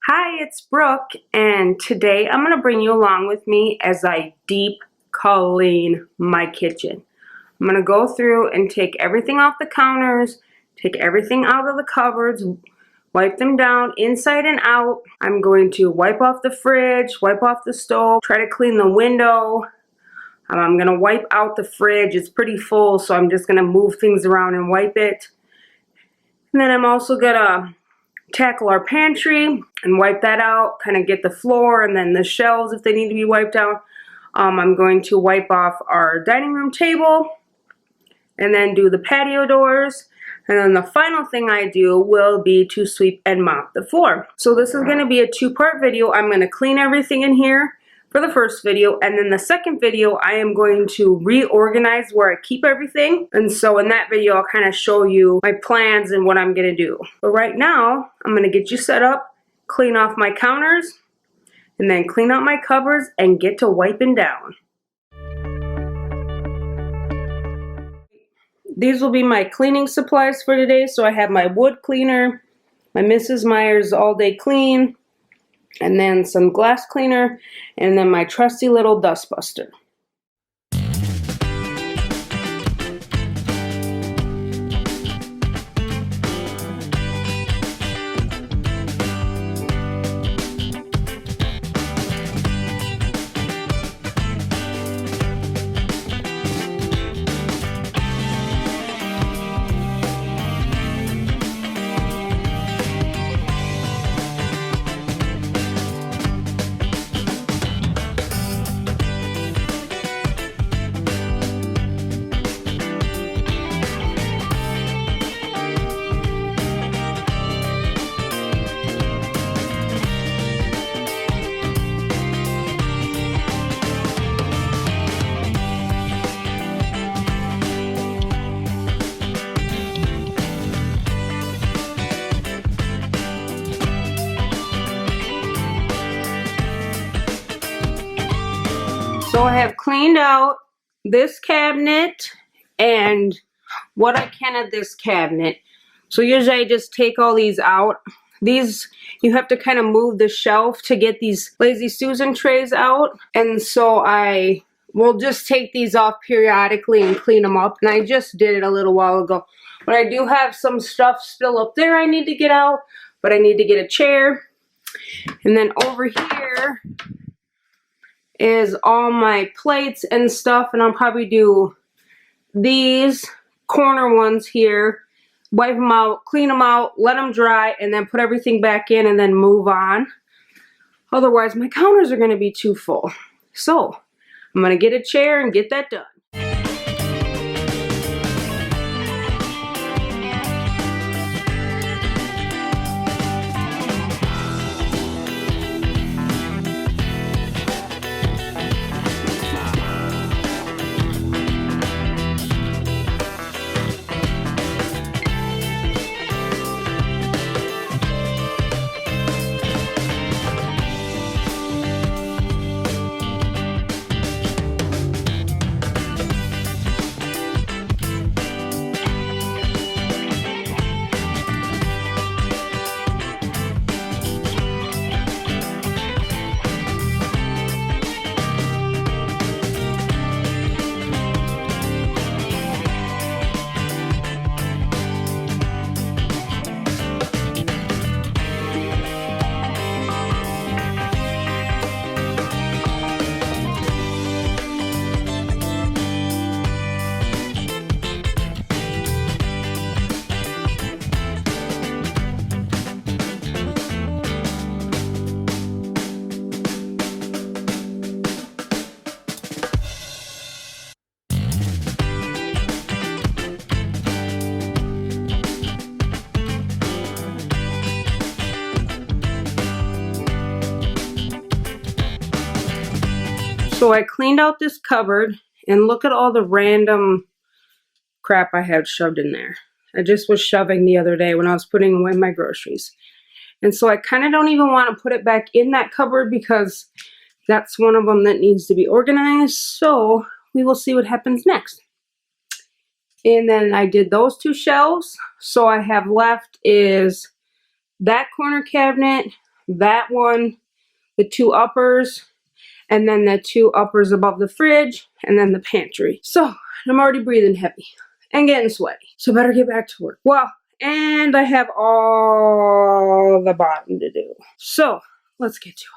Hi, it's Brooke, and today I'm going to bring you along with me as I deep clean my kitchen. I'm going to go through and take everything off the counters, take everything out of the cupboards, wipe them down inside and out. I'm going to wipe off the fridge, wipe off the stove, try to clean the window. I'm going to wipe out the fridge. It's pretty full, so I'm just going to move things around and wipe it. And then I'm also going to tackle our pantry and wipe that out, kind of get the floor and then the shelves if they need to be wiped out. I'm going to wipe off our dining room table and then do the patio doors. And then the final thing I do will be to sweep and mop the floor. So this is going to be a two-part video. I'm going to clean everything in here for the first video, and then the second video I am going to reorganize where I keep everything. And so in that video I'll kind of show you my plans and what I'm going to do. But right now I'm going to get you set up, clean off my counters, and then clean out my cupboards and get to wiping down. These will be my cleaning supplies for today. So I have my wood cleaner, my Mrs. Meyer's All Day Clean, and then some glass cleaner, and then my trusty little dust buster. So I have cleaned out this cabinet and what I can of this cabinet. So usually I just take all these out. These, you have to kind of move the shelf to get these Lazy Susan trays out. And so I will just take these off periodically and clean them up. And I just did it a little while ago. But I do have some stuff still up there I need to get out. But I need to get a chair. And then over here is all my plates and stuff, and I'll probably do these corner ones here, wipe them out, clean them out, let them dry, and then put everything back in and then move on. Otherwise my counters are going to be too full. So I'm going to get a chair and get that done. So I cleaned out this cupboard, and look at all the random crap I had shoved in there. I just was shoving the other day when I was putting away my groceries. And so I kind of don't even want to put it back in that cupboard because that's one of them that needs to be organized. So we will see what happens next. And then I did those two shelves. So I have left is that corner cabinet, that one, the two uppers, and then the two uppers above the fridge, and then the pantry. So I'm already breathing heavy and getting sweaty, so better get back to work. Well, and I have all the bottom to do. So let's get to it.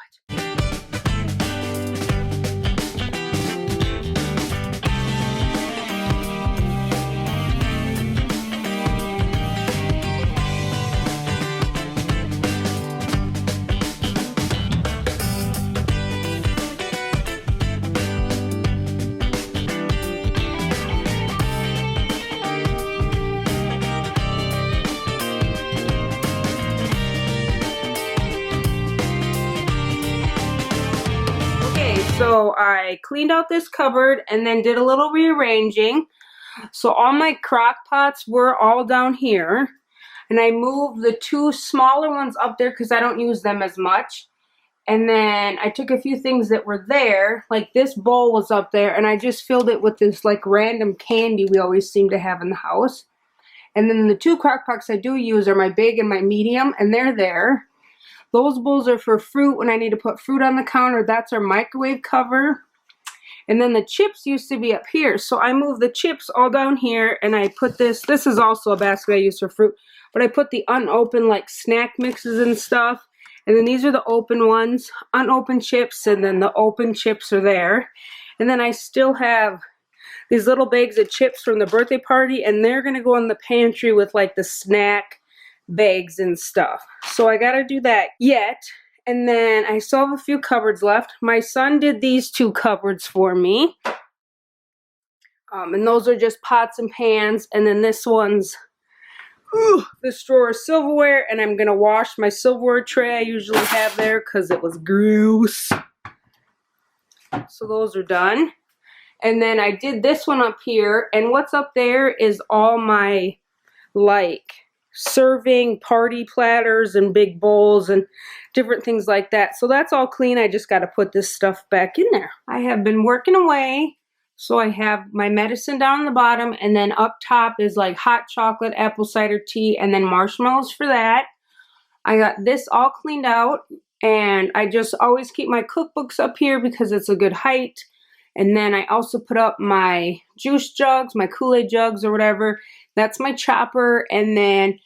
So I cleaned out this cupboard and then did a little rearranging. So all my crock pots were all down here. And I moved the two smaller ones up there because I don't use them as much. And then I took a few things that were there, like this bowl was up there, and I just filled it with this like random candy we always seem to have in the house. And then the two crock pots I do use are my big and my medium, and they're there. Those bowls are for fruit when I need to put fruit on the counter. That's our microwave cover. And then the chips used to be up here. So I moved the chips all down here and I put this is also a basket I use for fruit. But I put the unopened like snack mixes and stuff. And then these are the open ones, unopened chips, and then the open chips are there. And then I still have these little bags of chips from the birthday party, and they're gonna go in the pantry with like the snack bags and stuff. So I gotta do that yet. And then I still have a few cupboards left. My son did these two cupboards for me. And those are just pots and pans. And then this one's this drawer is silverware, and I'm gonna wash my silverware tray I usually have there because it was gross. So those are done. And then I did this one up here, and what's up there is all my like serving party platters and big bowls and different things like that. So that's all clean. I just got to put this stuff back in there. I have been working away. So I have my medicine down on the bottom, and then up top is like hot chocolate, apple cider tea, and then marshmallows for that. I got this all cleaned out, and I just always keep my cookbooks up here because it's a good height. And then I also put up my juice jugs, my Kool-Aid jugs or whatever. That's my chopper. And then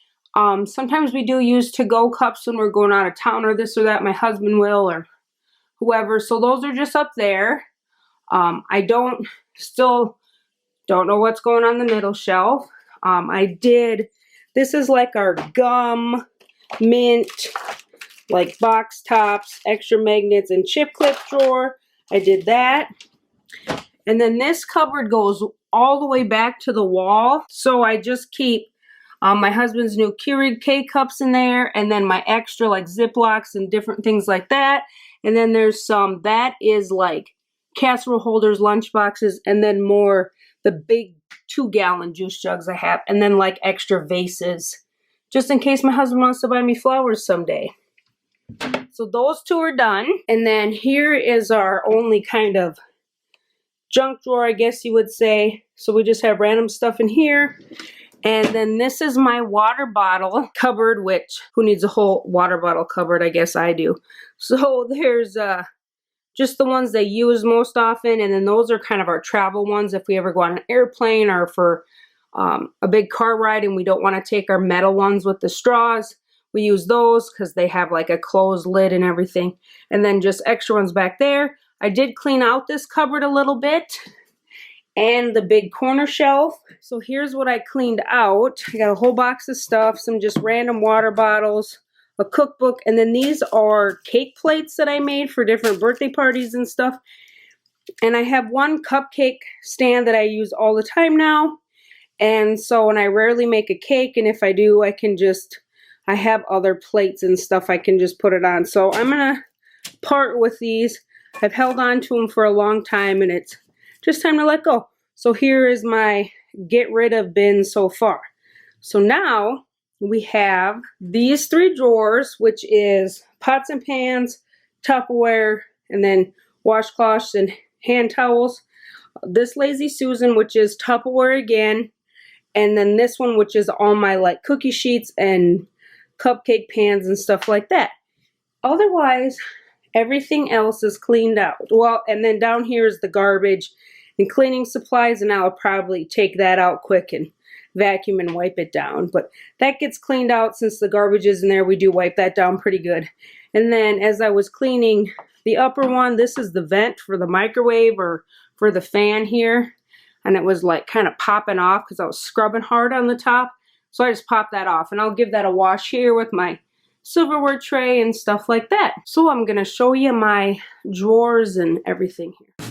sometimes we do use to-go cups when we're going out of town or this or that. My husband will or whoever. So those are just up there. I still don't know what's going on the middle shelf. This is like our gum, mint, like box tops, extra magnets, and chip clip drawer. I did that. And then this cupboard goes all the way back to the wall. So I just keep my husband's new Keurig K-cups in there, and then my extra like Ziplocs and different things like that. And then there's some, that is like casserole holders, lunch boxes, and then more the big 2-gallon juice jugs I have, and then like extra vases, just in case my husband wants to buy me flowers someday. So those two are done. And then here is our only kind of junk drawer, I guess you would say. So we just have random stuff in here. And then this is my water bottle cupboard, which who needs a whole water bottle cupboard? I guess I do. So there's just the ones they use most often, and then those are kind of our travel ones if we ever go on an airplane or for a big car ride and we don't want to take our metal ones with the straws. We use those because they have like a closed lid and everything. And then just extra ones back there. I did clean out this cupboard a little bit and the big corner shelf. So here's what I cleaned out. I got a whole box of stuff, some just random water bottles, a cookbook, and then these are cake plates that I made for different birthday parties and stuff. And I have one cupcake stand that I use all the time now. And so when I rarely make a cake, and if I do, I have other plates and stuff I can just put it on. So I'm gonna part with these. I've held on to them for a long time, and it's just time to let go. So here is my get rid of bin so far. So now we have these 3 drawers, which is pots and pans, Tupperware, and then washcloths and hand towels. This Lazy Susan, which is Tupperware again, and then this one, which is all my like cookie sheets and cupcake pans and stuff like that. otherwise, everything else is cleaned out. Well, and then down here is the garbage and cleaning supplies, and I'll probably take that out quick and vacuum and wipe it down. But that gets cleaned out since the garbage is in there. We do wipe that down pretty good. And then as I was cleaning the upper one, this is the vent for the microwave or for the fan here. And it was like kind of popping off because I was scrubbing hard on the top. So I just popped that off, and I'll give that a wash here with my silverware tray and stuff like that. So I'm gonna show you my drawers and everything here.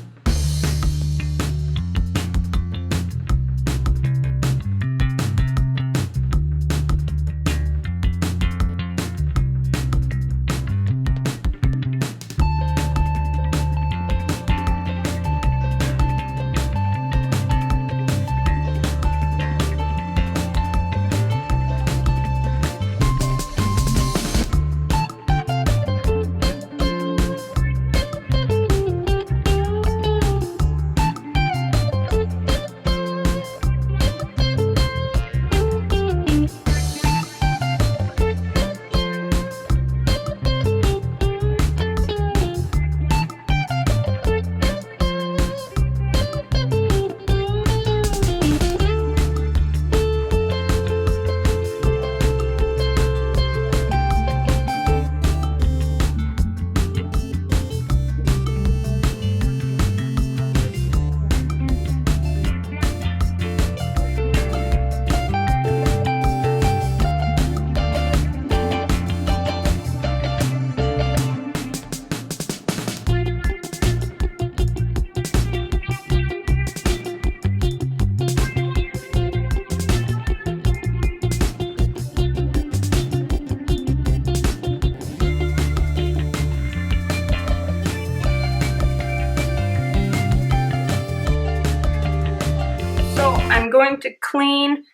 I'm going to clean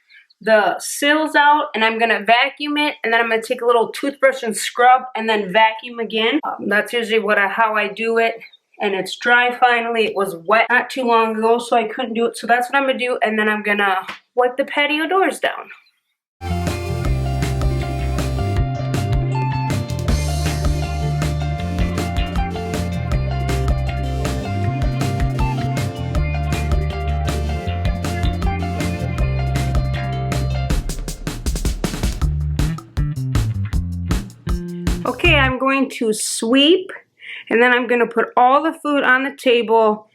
the sills out, and I'm going to vacuum it, and then I'm going to take a little toothbrush and scrub and then vacuum again. That's usually how I do it, and it's dry finally. It was wet not too long ago, so I couldn't do it. So that's what I'm going to do, and then I'm going to wipe the patio doors down. Okay, I'm going to sweep, and then I'm going to put all the food on the table,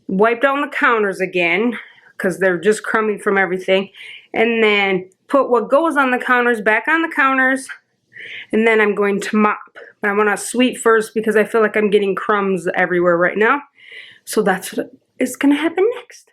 wipe down the counters again, because they're just crummy from everything, and then put what goes on the counters back on the counters, and then I'm going to mop. But I want to sweep first because I feel like I'm getting crumbs everywhere right now. So that's what is going to happen next.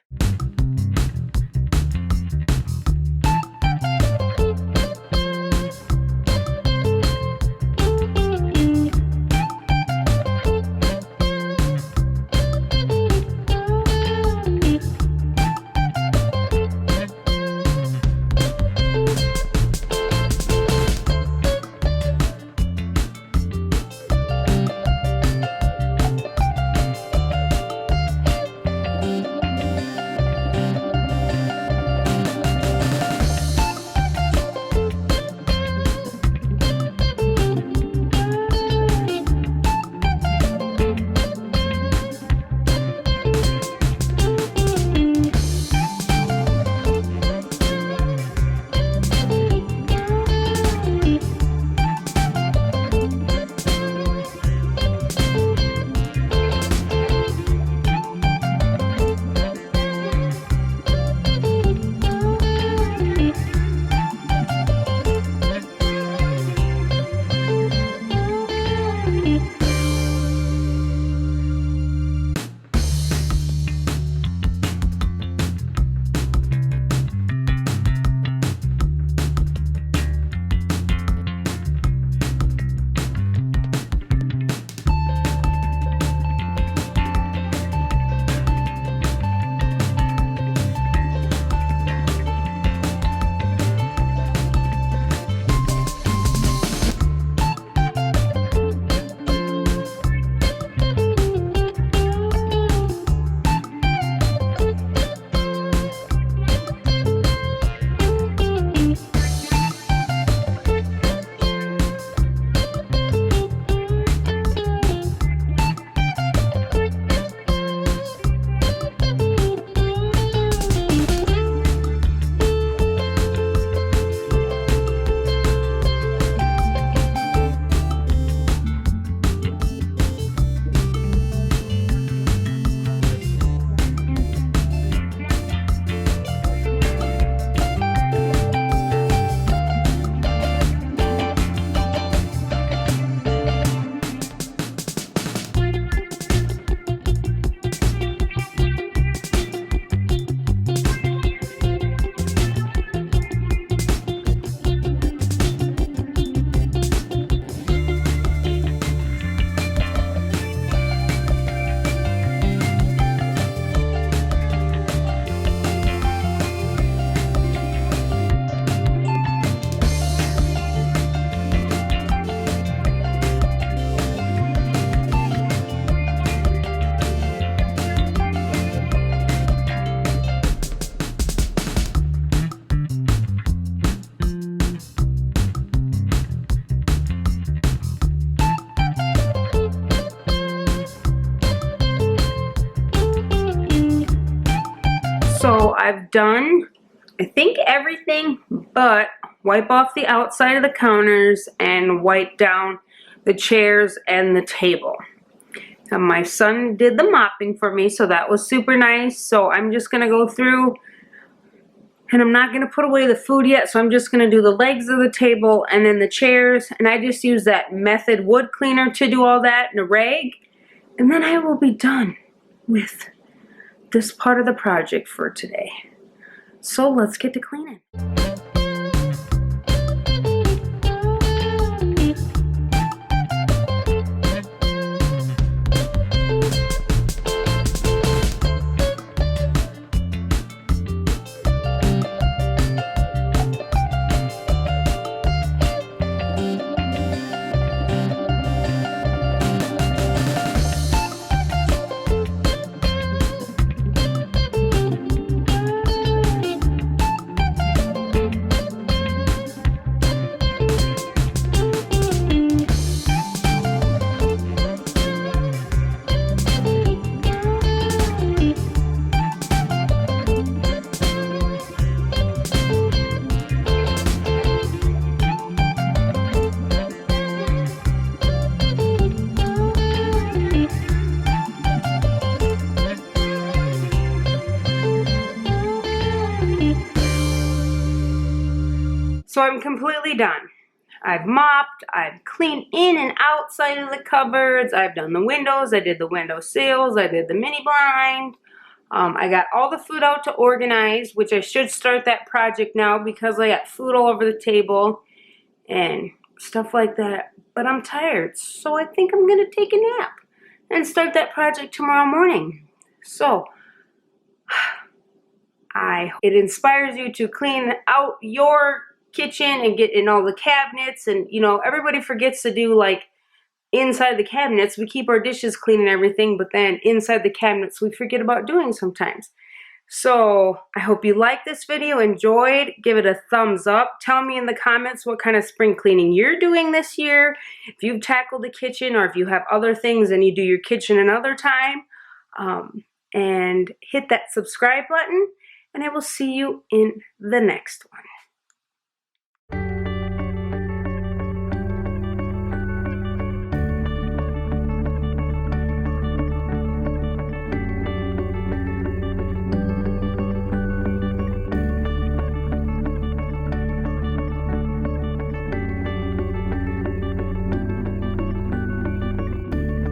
So I've done, I think, everything but wipe off the outside of the counters and wipe down the chairs and the table. And my son did the mopping for me, so that was super nice. So I'm just gonna go through, and I'm not gonna put away the food yet, so I'm just gonna do the legs of the table and then the chairs, and I just use that Method wood cleaner to do all that in a rag, and then I will be done with this part of the project for today. So let's get to cleaning. So I'm completely done. I've mopped, I've cleaned in and outside of the cupboards, I've done the windows, I did the window sills, I did the mini blind. I got all the food out to organize, which I should start that project now because I got food all over the table and stuff like that. But I'm tired, so I think I'm gonna take a nap and start that project tomorrow morning. So I hope it inspires you to clean out your kitchen and get in all the cabinets. And you know, everybody forgets to do like inside the cabinets. We keep our dishes clean and everything, but then inside the cabinets we forget about doing sometimes. So I hope you liked this video, enjoyed, give it a thumbs up. Tell me in the comments what kind of spring cleaning you're doing this year, if you've tackled the kitchen or if you have other things and you do your kitchen another time. And hit that subscribe button, and I will see you in the next one.